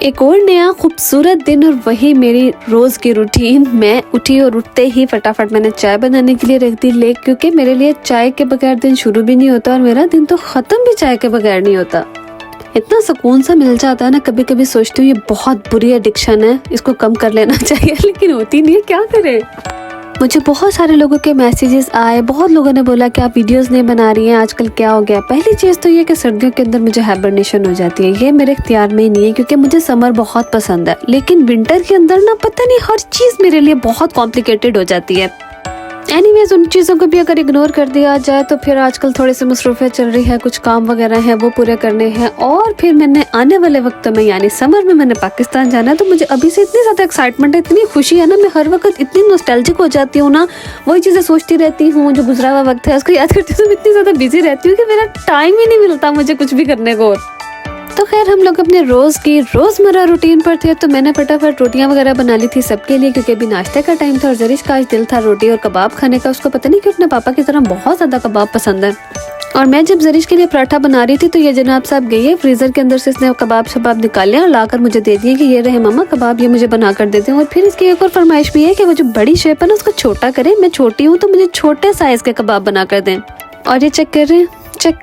एक और नया खूबसूरत दिन और वही मेरी रोज़ की रूटीन। मैं उठी और उठते ही फटाफट मैंने चाय बनाने के लिए रख दी ले, क्योंकि मेरे लिए चाय के बगैर दिन शुरू भी नहीं होता और मेरा दिन तो ख़त्म भी चाय के बगैर नहीं होता। इतना सुकून सा मिल जाता है ना। कभी कभी सोचती हूँ ये बहुत बुरी एडिक्शन है, इसको कम कर लेना चाहिए, लेकिन होती नहीं है, क्या करें। मुझे बहुत सारे लोगों के मैसेजेस आए, बहुत लोगों ने बोला कि आप वीडियोस नहीं बना रही हैं, आजकल क्या हो गया। पहली चीज़ तो ये कि सर्दियों के अंदर मुझे हाइबरनेशन हो जाती है। ये मेरे इख्तियार में ही नहीं है, क्योंकि मुझे समर बहुत पसंद है, लेकिन विंटर के अंदर ना पता नहीं हर चीज़ मेरे लिए बहुत कॉम्प्लिकेटेड हो जाती है। एनीवेज, उन चीज़ों को भी अगर इग्नोर कर दिया जाए तो फिर आजकल थोड़ी सी मसरूफियत चल रही है, कुछ काम वगैरह हैं वो पूरे करने हैं। और फिर मैंने आने वाले वक्त में यानी समर में मैंने पाकिस्तान जाना है, तो मुझे अभी से इतनी ज़्यादा एक्साइटमेंट है, इतनी खुशी है ना। मैं हर वक्त इतनी नॉस्टैल्जिक हो जाती हूँ ना, वही चीज़ें सोचती रहती हूँ जो गुजरा हुआ वक्त है, उसको याद करती हूँ। मैं इतनी ज़्यादा बिजी रहती हूँ कि मेरा टाइम ही नहीं मिलता मुझे कुछ भी करने को। तो खैर, हम लोग अपने रोज़मर्रा रूटीन पर थे, तो मैंने फटाफट रोटियां वगैरह बना ली थी सबके लिए, क्योंकि अभी नाश्ते का टाइम था और जरीश का आज दिल था रोटी और कबाब खाने का। उसको पता नहीं क्यों अपने पापा की तरह बहुत ज़्यादा कबाब पसंद है। और मैं जब जरीश के लिए पराठा बना रही थी तो ये जनाब साहब गई है फ्रीज़र के अंदर से, इसने कबाब शबाब निकाले और लाकर मुझे दे दिए कि ये रहे मम्मा कबाब, ये मुझे बना कर देते हैं। और फिर इसकी एक और फरमाइश भी है कि वो जो बड़ी शेप है ना उसको छोटा करें। मैं छोटी हूँ तो मुझे छोटे साइज़ के कबाब बना कर दें। और ये चेक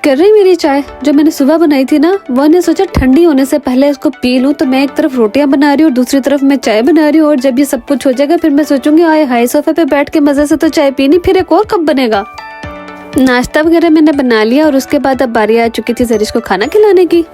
कर रहे हैं मेरी चाय जो मैंने सुबह बनाई थी ना, वो ने सोचा ठंडी होने से पहले इसको पी लूं। तो मैं एक तरफ रोटियां बना रही हूँ और दूसरी तरफ मैं चाय बना रही हूँ। और जब ये सब कुछ हो जाएगा फिर मैं सोचूंगी आए हाय सोफे पे बैठ के मजे से तो चाय पीनी, फिर एक और कब बनेगा। नाश्ता वगैरह मैंने बना लिया और उसके बाद अब बारी आ चुकी थी जरीश को खाना खिलाने की।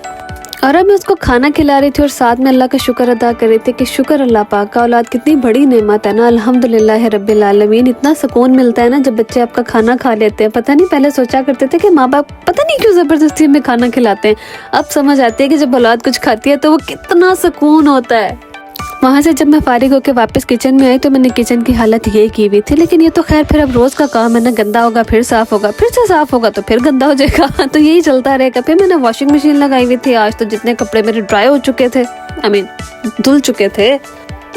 और अब मैं उसको खाना खिला रही थी और साथ में अल्लाह का शुक्र अदा कर रही थी कि शुक्र अल्लाह पाक का, औलाद कितनी बड़ी नेमत है ना, अल्हम्दुलिल्लाह रब्बिल आलमीन। इतना सुकून मिलता है ना जब बच्चे आपका खाना खा लेते हैं। पता नहीं, पहले सोचा करते थे कि माँ बाप पता नहीं क्यों ज़बरदस्ती में खाना खिलाते हैं। अब समझ आती है कि जब औलाद कुछ खाती है तो वो कितना सुकून होता है। वहाँ से जब मैं फारिग होकर वापस किचन में आई तो मैंने किचन की हालत ये की हुई थी, लेकिन ये तो खैर फिर अब रोज़ का काम है ना, गंदा होगा फिर साफ़ होगा, फिर से साफ़ होगा तो फिर गंदा हो जाएगा, तो यही चलता रहेगा। फिर मैंने वॉशिंग मशीन लगाई हुई थी। आज तो जितने कपड़े मेरे ड्राई हो चुके थे, धुल चुके थे,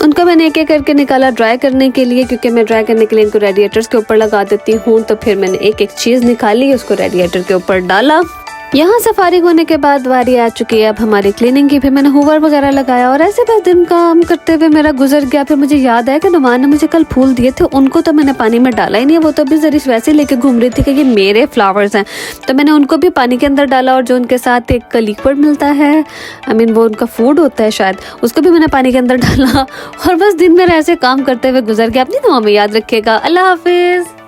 उनको मैंने एक एक करके निकाला ड्राई करने के लिए, क्योंकि मैं ड्राई करने के लिए इनको रेडिएटर्स के ऊपर लगा देती हूँ। तो फिर मैंने एक एक चीज़ निकाली, उसको रेडिएटर के ऊपर डाला। यहाँ से फारिग होने के बाद वारी आ चुकी है अब हमारी क्लीनिंग की। फिर मैंने हूवर वगैरह लगाया और ऐसे बस दिन काम करते हुए मेरा गुजर गया। फिर मुझे याद आया कि नुमान ने मुझे कल फूल दिए थे, उनको तो मैंने पानी में डाला ही नहीं है। वो तो अभी जरीश वैसे लेके घूम रही थी कि ये मेरे फ्लावर्स हैं, तो मैंने उनको भी पानी के अंदर डाला। और जो उनके साथ एक लिक्विड मिलता है, वो उनका फूड होता है शायद, उसको भी मैंने पानी के अंदर डाला। और बस दिन मेरा ऐसे काम करते हुए गुजर गया। अपनी दुआ में याद रखिएगा। अल्लाह हाफिज़।